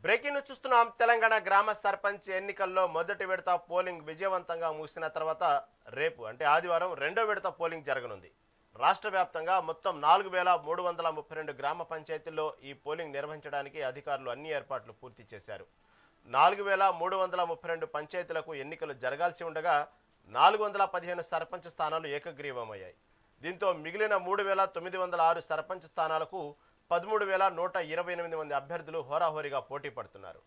Breaking చూస్తున్నాం. తెలంగాణ గ్రామ సర్పంచ్ ఎన్నికల్లో మొదటి విడత పోలింగ్ విజయవంతంగా ముగిసిన తర్వాత రేపు అంటే ఆదివారం రెండో విడత పోలింగ్ జరగనుంది. రాష్ట్ర వ్యాప్తంగా మొత్తం 4332 గ్రామ పంచాయతీల్లో ఈ పోలింగ్ నిర్వహించడానికి అధికారులు అన్ని ఏర్పాట్లు పూర్తి చేశారు. 4332 పంచాయతీలకు ఎన్నికలు జరగాల్సి ఉండగా 415 సర్పంచ్ స్థానాలు ఏకగ్రీవమయ్యాయి. దీంతో మిగిలిన 3906 సర్పంచ్ స్థానాలకు 13,128 మంది అభ్యర్థులు హోరాహోరీగా పోటీ పడుతున్నారు.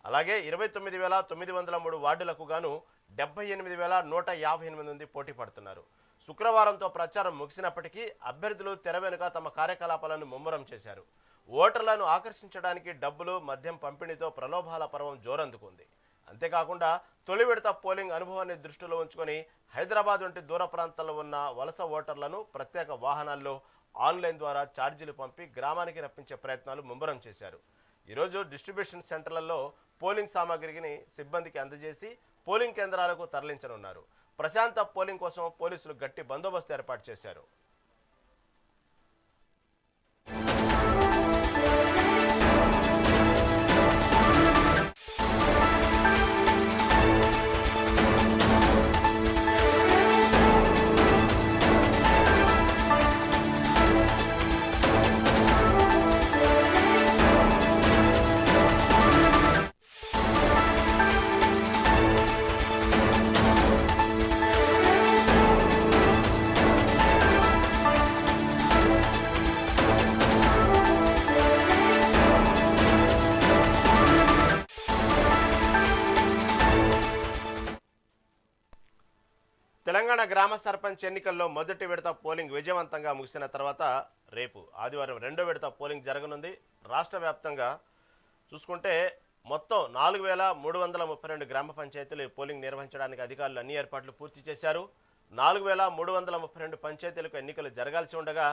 అలాగే 29,903 వార్డులకు గాను 78,158 మంది పోటీ పడుతున్నారు. శుక్రవారంతో ప్రచారం ముగిసినప్పటికీ అభ్యర్థులు తెర వెనుక తమ కార్యకలాపాలను ముమ్మరం చేశారు. ఓటర్లను ఆకర్షించడానికి డబ్బులు, మద్యం పంపిణీతో ప్రలోభాల పర్వం జోరందుకుంది. అంతేకాకుండా తొలి విడత పోలింగ్ అనుభవాన్ని దృష్టిలో ఉంచుకొని హైదరాబాద్ వంటి దూర ప్రాంతాల్లో ఉన్న వలస ఓటర్లను ప్రత్యేక వాహనాల్లో ఆన్లైన్ ద్వారా ఛార్జీలు పంపి గ్రామానికి రప్పించే ప్రయత్నాలు ముమ్మరం చేశారు. ఈరోజు డిస్ట్రిబ్యూషన్ సెంటర్లలో పోలింగ్ సామాగ్రిని సిబ్బందికి అందజేసి పోలింగ్ కేంద్రాలకు తరలించనున్నారు. ప్రశాంత పోలింగ్ కోసం పోలీసులు గట్టి బందోబస్తు ఏర్పాటు చేశారు. తెలంగాణ గ్రామ సర్పంచ్ ఎన్నికల్లో మొదటి విడత పోలింగ్ విజయవంతంగా ముగిసిన తర్వాత రేపు ఆదివారం రెండో విడత పోలింగ్ జరగనుంది. రాష్ట్ర వ్యాప్తంగా చూసుకుంటే మొత్తం 4332 గ్రామ పంచాయతీలు పోలింగ్ నిర్వహించడానికి అధికారులు అన్ని ఏర్పాట్లు పూర్తి చేశారు. 4332 పంచాయతీలకు ఎన్నికలు జరగాల్సి ఉండగా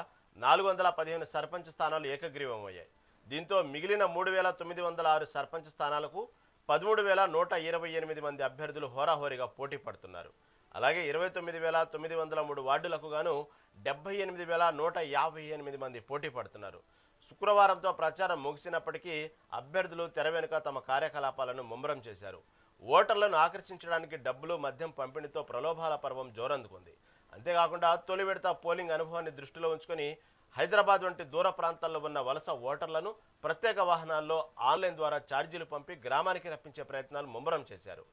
415 సర్పంచ్ స్థానాలు ఏకగ్రీవమయ్యాయి. దీంతో మిగిలిన 3906 సర్పంచ్ స్థానాలకు 13,128 మంది అభ్యర్థులు హోరాహోరీగా పోటీ పడుతున్నారు. అలాగే 29,903 వార్డులకు గాను 78,158 మంది పోటీ పడుతున్నారు. శుక్రవారంతో ప్రచారం ముగిసినప్పటికీ అభ్యర్థులు తెర వెనుక తమ కార్యకలాపాలను ముమ్మరం చేశారు. ఓటర్లను ఆకర్షించడానికి డబ్బులు, మద్యం పంపిణీతో ప్రలోభాల పర్వం జోరందుకుంది. అంతేకాకుండా తొలి విడత పోలింగ్ అనుభవాన్ని దృష్టిలో ఉంచుకొని హైదరాబాద్ వంటి దూర ప్రాంతాల్లో ఉన్న వలస ఓటర్లను ప్రత్యేక వాహనాల్లో ఆన్లైన్ ద్వారా ఛార్జీలు పంపి గ్రామానికి రప్పించే ప్రయత్నాలు ముమ్మరం చేశారు.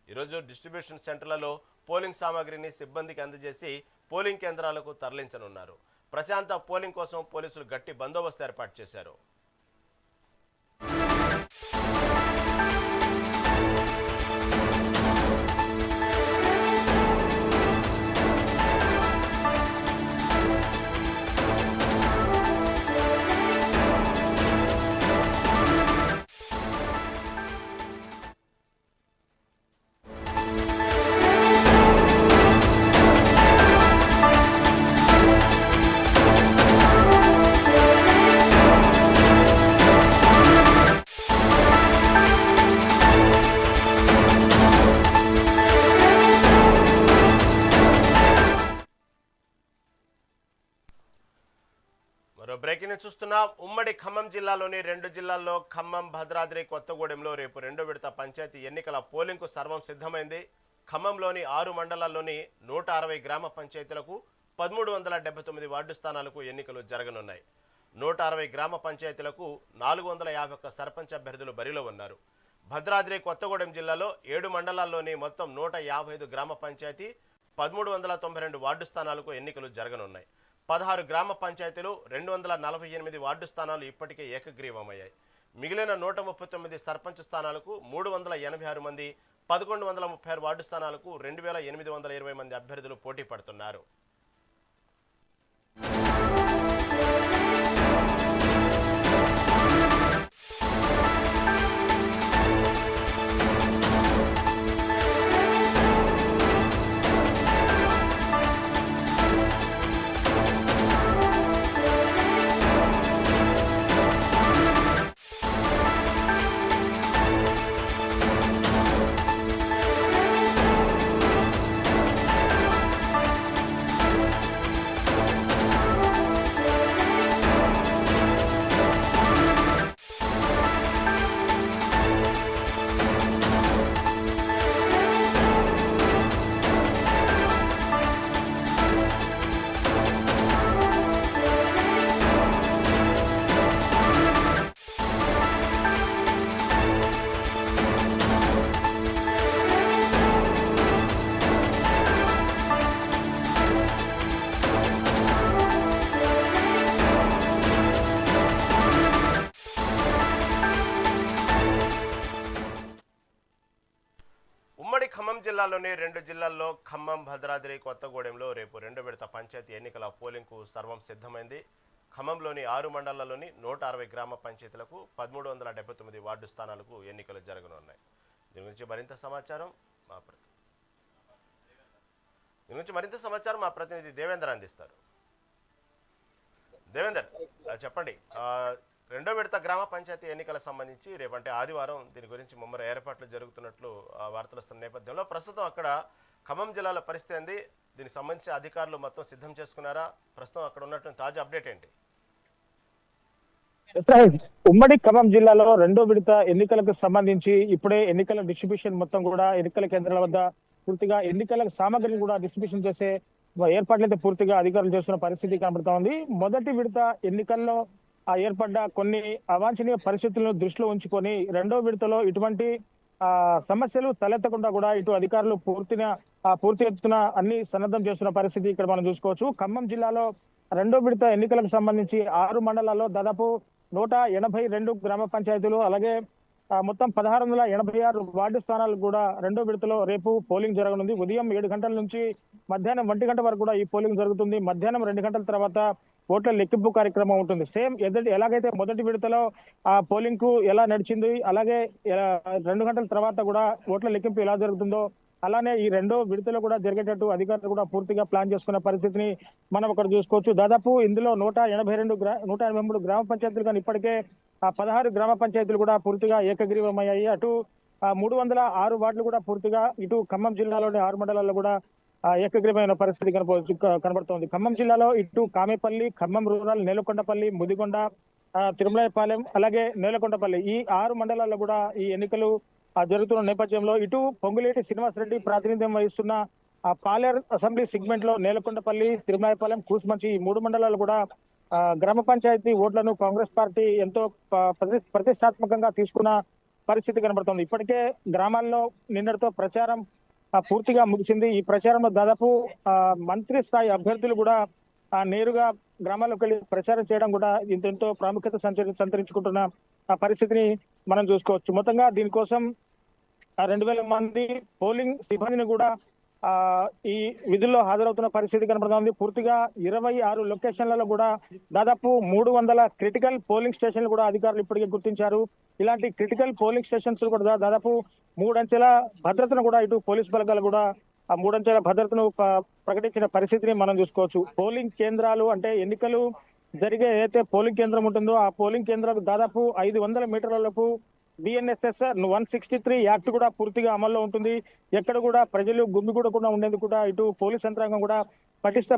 ఈరోజు డిస్ట్రిబ్యూషన్ సెంటర్లలో పోలింగ్ సామాగ్రిని సిబ్బందికి అందజేసి పోలింగ్ కేంద్రాలకు తరలించనున్నారు. ప్రశాంత పోలింగ్ కోసం పోలీసులు గట్టి బందోబస్తు ఏర్పాటు చేశారు. బ్రేకింగ్ చూస్తున్నాం. ఉమ్మడి ఖమ్మం జిల్లాలోని 2 జిల్లాల్లో ఖమ్మం, భద్రాద్రి కొత్తగూడెంలో రేపు రెండో విడత పంచాయతీ ఎన్నికల పోలింగ్కు సర్వం సిద్ధమైంది. ఖమ్మంలోని 6 మండలాల్లోని 160 గ్రామ పంచాయతీలకు 1379 వార్డు స్థానాలకు ఎన్నికలు జరగనున్నాయి. 160 గ్రామ పంచాయతీలకు 451 సర్పంచ్ అభ్యర్థులు బరిలో ఉన్నారు. భద్రాద్రి కొత్తగూడెం జిల్లాలో 7 మండలాల్లోని మొత్తం 155 గ్రామ పంచాయతీ 1392 వార్డు స్థానాలకు ఎన్నికలు జరగనున్నాయి. 16 గ్రామ పంచాయతీలు 248 వార్డు స్థానాలు ఇప్పటికే ఏకగ్రీవమయ్యాయి. మిగిలిన 139 సర్పంచ్ స్థానాలకు 386 మంది, 1136 వార్డు స్థానాలకు 2820 మంది అభ్యర్థులు పోటీ పడుతున్నారు. జిల్లాలోని రెండు జిల్లాల్లో ఖమ్మం, భద్రాద్రి కొత్తగూడెంలో రేపు రెండు విడత పంచాయతీ ఎన్నికల పోలింగ్కు సర్వం సిద్ధమైంది. ఖమ్మంలోని 6 మండలాల్లోని 160 గ్రామ పంచాయతీలకు 1379 వార్డు స్థానాలకు ఎన్నికలు జరగనున్నాయి. దీని గురించి మరింత సమాచారం మా ప్రతినిధి దేవేందర్ అందిస్తారు. దేవేందర్, చెప్పండి, రెండో విడత గ్రామ పంచాయతీ ఎన్నికలకు సంబంధించి రేపంటే ఆదివారం దీని గురించి ముమ్మర ఏర్పాట్లు జరుగుతున్నట్లు వార్తలు వస్తున్న నేపథ్యంలో ప్రస్తుతం అక్కడ ఖమ్మం జిల్లాలో పరిస్థితి ఏంది? దీనికి సంబంధించి అధికారులు మొత్తం సిద్ధం చేసుకున్నారా? ప్రస్తుతం అక్కడ ఉన్నటువంటి తాజా అప్డేట్ ఏంటి? ఉమ్మడి ఖమ్మం జిల్లాలో రెండో విడత ఎన్నికలకు సంబంధించి ఇప్పుడే ఎన్నికల డిస్ట్రిబ్యూషన్ మొత్తం కూడా ఎన్నికల కేంద్రాల వద్ద పూర్తిగా ఎన్నికల సామగ్రిని కూడా డిస్ట్రిబ్యూషన్ చేసే ఏర్పాట్లయితే పూర్తిగా అధికారులు చేస్తున్న పరిస్థితి కనబడుతా ఉంది. మొదటి విడత ఎన్నికల్లో ఏర్పడ్డ కొన్ని అవాంఛనీయ పరిస్థితులను దృష్టిలో ఉంచుకొని రెండో విడతలో ఇటువంటి సమస్యలు తలెత్తకుండా కూడా ఇటు అధికారులు పూర్తి ఎత్తున అన్ని సన్నద్ధం చేస్తున్న పరిస్థితి ఇక్కడ మనం చూసుకోవచ్చు. ఖమ్మం జిల్లాలో రెండో విడత ఎన్నికలకు సంబంధించి 6 మండలాల్లో దాదాపు 182 గ్రామ పంచాయతీలు, అలాగే మొత్తం 1686 వార్డు స్థానాలు కూడా రెండో విడతలో రేపు పోలింగ్ జరగనుంది. ఉదయం 7 గంటల నుంచి మధ్యాహ్నం 1 గంట వరకు కూడా ఈ పోలింగ్ జరుగుతుంది. మధ్యాహ్నం 2 గంటల తర్వాత ఓట్ల లెక్కింపు కార్యక్రమం ఉంటుంది. సేమ్ ఎలాగైతే మొదటి విడతలో ఆ పోలింగ్ కు ఎలా నడిచింది, అలాగే 2 గంటల తర్వాత కూడా ఓట్ల లెక్కింపు ఎలా జరుగుతుందో అలానే ఈ రెండో విడతలో కూడా జరిగేటట్టు అధికారులు కూడా పూర్తిగా ప్లాన్ చేసుకున్న పరిస్థితిని మనం ఒకటి చూసుకోవచ్చు. దాదాపు ఇందులో 183 గ్రామ పంచాయతీలు కానీ ఇప్పటికే 16 గ్రామ పంచాయతీలు కూడా పూర్తిగా ఏకగ్రీవమయ్యాయి. అటు 306 వార్డులు కూడా పూర్తిగా ఇటు ఖమ్మం జిల్లాలోని 6 మండలాల్లో కూడా ఏకగ్రీవమైన పరిస్థితి కనబడుతోంది. ఖమ్మం జిల్లాలో ఇటు కామేపల్లి, ఖమ్మం రూరల్, నేలకొండపల్లి, ముదిగొండ, తిరుమలపాలెం, అలాగే నేలకొండపల్లి ఈ 6 మండలాల్లో కూడా ఈ ఎన్నికలు జరుగుతున్న నేపథ్యంలో ఇటు పొంగులేటి శ్రీనివాసరెడ్డి ప్రాతినిధ్యం వహిస్తున్న పాలేరు అసెంబ్లీ సెగ్మెంట్ లో నేలకొండపల్లి, తిరుమలపాలెం, కూసుమంచి ఈ 3 మండలాలు కూడా గ్రామ పంచాయతీ ఓట్లను కాంగ్రెస్ పార్టీ ఎంతో ప్రతిష్టాత్మకంగా తీసుకున్న పరిస్థితి కనబడుతోంది. ఇప్పటికే గ్రామాల్లో నిన్నటితో ప్రచారం పూర్తిగా ముగిసింది. ఈ ప్రచారంలో దాదాపు మంత్రి స్థాయి అభ్యర్థులు కూడా నేరుగా గ్రామాల్లోకి వెళ్ళి ప్రచారం చేయడం కూడా ఎంతో ప్రాముఖ్యత సంతరించుకుంటున్న పరిస్థితిని మనం చూసుకోవచ్చు. మొత్తంగా దీనికోసం 2000 మంది పోలింగ్ సిబ్బందిని కూడా ఈ విధుల్లో హాజరవుతున్న పరిస్థితి కనబడుతోంది. పూర్తిగా 26 లొకేషన్లలో కూడా దాదాపు 300 క్రిటికల్ పోలింగ్ స్టేషన్లు కూడా అధికారులు ఇప్పటికే గుర్తించారు. ఇలాంటి క్రిటికల్ పోలింగ్ స్టేషన్స్ కూడా దాదాపు 3 అంచెల భద్రతను కూడా ఇటు పోలీస్ బలగాలు కూడా 3 అంచెల భద్రతను ప్రకటించిన పరిస్థితిని మనం చూసుకోవచ్చు. పోలింగ్ కేంద్రాలు అంటే ఎన్నికలు జరిగే ఏదైతే పోలింగ్ కేంద్రం ఉంటుందో ఆ పోలింగ్ కేంద్రాలు దాదాపు 500 మీటర్లకు BNSS 163 యాక్ట్ కూడా పూర్తిగా అమల్లో ఉంటుంది. ఎక్కడ కూడా ప్రజలు గుమిగూడకుండా ఉండేందుకు కూడా ఇటు పోలీస్ యంత్రాంగం కూడా పటిష్ట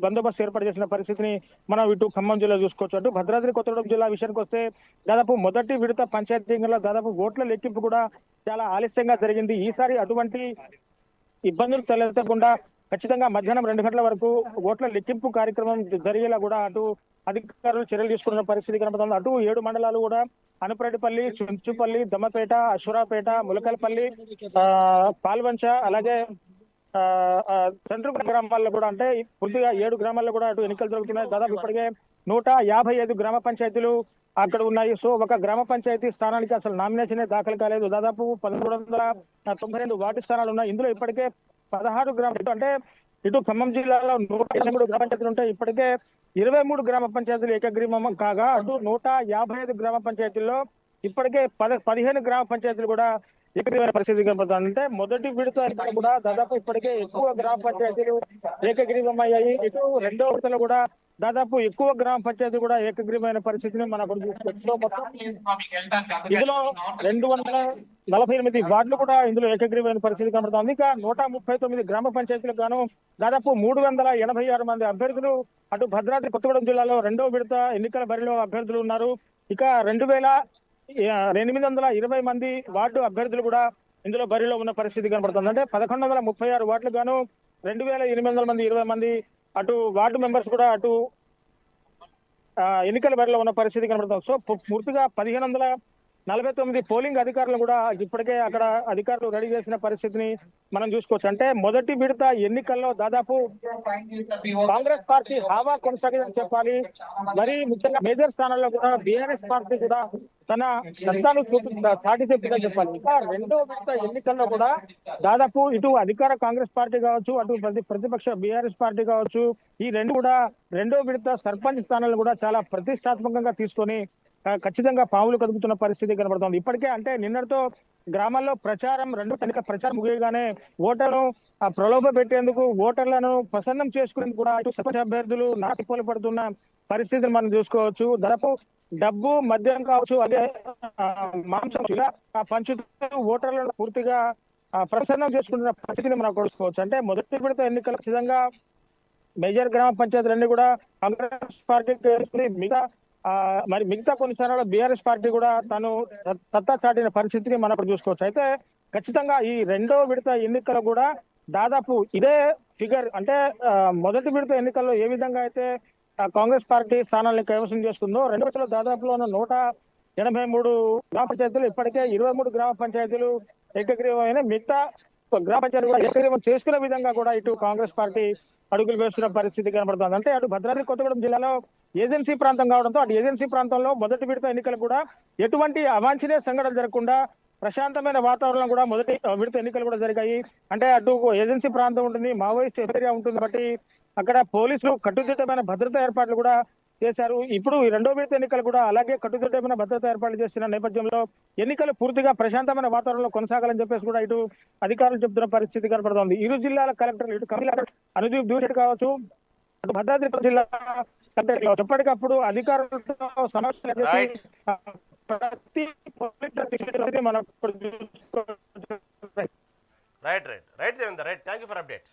బందోబస్తు ఏర్పాటు చేసిన పరిస్థితిని మనం ఇటు ఖమ్మం జిల్లా చూసుకోవచ్చు. అటు భద్రాద్రి కొత్తగూడెం జిల్లా విషయానికి వస్తే దాదాపు మొదటి విడత పంచాయతీ ఎన్నికల్లో దాదాపు ఓట్ల లెక్కింపు కూడా చాలా ఆలస్యంగా జరిగింది. ఈసారి అటువంటి ఇబ్బందులు తలెత్తకుండా ఖచ్చితంగా మధ్యాహ్నం 2 గంటల వరకు ఓట్ల లెక్కింపు కార్యక్రమం జరిగేలా కూడా అటు అధికారులు చర్యలు తీసుకున్న పరిస్థితి కనబడుతుంది. అటు 7 మండలాలు కూడా అనపరెడ్డిపల్లి, చుంచుపల్లి, దమ్మపేట, అశ్వరాపేట, ములకల్పల్లి, పాల్వంచ, అలాగే సెంట్రల్ గ్రామాల్లో కూడా అంటే పూర్తిగా 7 గ్రామాల్లో కూడా అటు ఎన్నికలు జరుగుతున్నాయి. దాదాపు ఇప్పటికే 155 గ్రామ పంచాయతీలు అక్కడ ఉన్నాయి. సో ఒక గ్రామ పంచాయతీ స్థానానికి అసలు నామినేషన్ దాఖలు కాలేదు. దాదాపు 1392 వార్డు స్థానాలు ఉన్నాయి. ఇందులో ఇప్పటికే 16 గ్రామాలు అంటే ఇటు ఖమ్మం జిల్లాలో 183 గ్రామ పంచాయతీలు ఉంటాయి. ఇప్పటికే 23 గ్రామ పంచాయతీలు ఏకగ్రీవం కాగా అటు 155 గ్రామ పంచాయతీల్లో ఇప్పటికే 15 గ్రామ పంచాయతీలు కూడా ఏకగ్రీవమైన పరిస్థితి కనబడుతుంది. అంటే మొదటి విడత కూడా దాదాపు ఇప్పటికే ఎక్కువ గ్రామ పంచాయతీలు ఏకగ్రీవం అయ్యాయి. ఇటు రెండో విడతలో కూడా దాదాపు ఎక్కువ గ్రామ పంచాయతీ కూడా ఏకగ్రీవమైన పరిస్థితిని మనకు చూసుకోవచ్చు. మొత్తం ఇందులో 248 వార్డులు కూడా ఇందులో ఏకగ్రీవమైన పరిస్థితి కనబడుతుంది. ఇక 139 గ్రామ పంచాయతీలకు గాను దాదాపు 386 మంది అభ్యర్థులు అటు భద్రాద్రి కొత్తగూడెం జిల్లాలో రెండో విడత ఎన్నికల బరిలో అభ్యర్థులు ఉన్నారు. ఇక 2820 మంది వార్డు అభ్యర్థులు కూడా ఇందులో బరిలో ఉన్న పరిస్థితి కనబడుతుంది. అంటే 1136 వార్డులు గాను 2820 మంది అటు వార్డు మెంబర్స్ కూడా అటు ఎన్నికల బరిలో ఉన్న పరిస్థితి కనబడుతుంది. సో పూర్తిగా 1549 పోలింగ్ అధికారులు కూడా ఇప్పటికే అక్కడ అధికారులు రెడీ చేసిన పరిస్థితిని మనం చూసుకోవచ్చు. అంటే మొదటి విడత ఎన్నికల్లో దాదాపు కాంగ్రెస్ పార్టీ హావా కొనసాగిందని చెప్పాలి. మరి ముఖ్యంగా మేజర్ స్థానాల్లో కూడా BRS పార్టీ కూడా తన సత్తాను చాటి చెప్పిందా చెప్పాలి. ఇంకా రెండో విడత ఎన్నికల్లో కూడా దాదాపు ఇటు అధికార కాంగ్రెస్ పార్టీ కావచ్చు, అటు ప్రతిపక్ష బీఆర్ఎస్ పార్టీ కావచ్చు, ఈ రెండు కూడా రెండో విడత సర్పంచ్ స్థానాలు కూడా చాలా ప్రతిష్టాత్మకంగా తీసుకొని ఖచ్చితంగా పావులు కదుపుతున్న పరిస్థితి కనబడుతోంది. ఇప్పటికే అంటే నిన్నటితో గ్రామాల్లో ప్రచారం రెండు ఎన్నికల ప్రచారం ముగియగానే ఓటర్లను ప్రలోభ పెట్టేందుకు ఓటర్లను ప్రసన్నం చేసుకునేందుకు కూడా ఇటు సర్పంచ్ అభ్యర్థులు నాటిపోలు పడుతున్న పరిస్థితిని మనం చూసుకోవచ్చు. దాదాపు డబ్బు మద్యం కావచ్చు, అదే మాంసం ఇలా పంచుతూ ఓటర్లను పూర్తిగా ప్రసన్నం చేసుకుంటున్న పరిస్థితిని మనం చూసుకోవచ్చు. అంటే మొదటి విడత ఎన్నికల ఖచ్చితంగా మేజర్ గ్రామ పంచాయతీలన్నీ కూడా కాంగ్రెస్ పార్టీకి మరి మిగతా కొన్ని స్థానాల్లో బీఆర్ఎస్ పార్టీ కూడా తను సత్తా చాటిన పరిస్థితిని మనం ఇప్పుడు చూసుకోవచ్చు. అయితే ఖచ్చితంగా ఈ రెండో విడత ఎన్నికలు కూడా దాదాపు ఇదే ఫిగర్ అంటే మొదటి విడత ఎన్నికల్లో ఏ విధంగా అయితే కాంగ్రెస్ పార్టీ స్థానాలను కైవసం చేస్తుందో రెండో విడతలో దాదాపులో 183 గ్రామ పంచాయతీలు ఇప్పటికే 23 గ్రామ పంచాయతీలు ఏకగ్రీవమైన మిగతా గ్రామ పంచాయతీ కూడా ఏకగ్రీవం చేసుకునే విధంగా కూడా ఇటు కాంగ్రెస్ పార్టీ అడుగులు వేస్తున్న పరిస్థితి కనబడుతుంది. అంటే అటు భద్రాద్రి కొత్తగూడెం జిల్లాలో ఏజెన్సీ ప్రాంతం కావడంతో అటు ఏజెన్సీ ప్రాంతంలో మొదటి విడత ఎన్నికలు కూడా ఎటువంటి అవాంఛనీయ సంఘటనలు జరగకుండా ప్రశాంతమైన వాతావరణం కూడా మొదటి విడత ఎన్నికలు కూడా జరిగాయి. అంటే అటు ఏజెన్సీ ప్రాంతం ఉంటుంది, మావోయిస్ట్ ఏరియా ఉంటుంది కాబట్టి అక్కడ పోలీసులు కట్టుదిట్టమైన భద్రతా ఏర్పాట్లు కూడా చేశారు. ఇప్పుడు ఈ రెండో విడత ఎన్నికలు కూడా అలాగే కట్టుదిట్టమైన భద్రతా ఏర్పాట్లు చేస్తున్న నేపథ్యంలో ఎన్నికలు పూర్తిగా ప్రశాంతమైన వాతావరణంలో కొనసాగాలని చెప్పేసి కూడా ఇటు అధికారులు చెబుతున్న పరిస్థితి కనబడుతోంది. ఇరు జిల్లాల కలెక్టర్లు ఇటు కమిషనర్ అనుదీప్ దూరెడ్డి కావచ్చు, అటు భద్రాద్రి జిల్లా కలెక్టర్ కావచ్చు, ఎప్పటికప్పుడు అధికారులతో సమస్యలు చేసి ప్రతి మనం right right right Devender right. Thank you for update.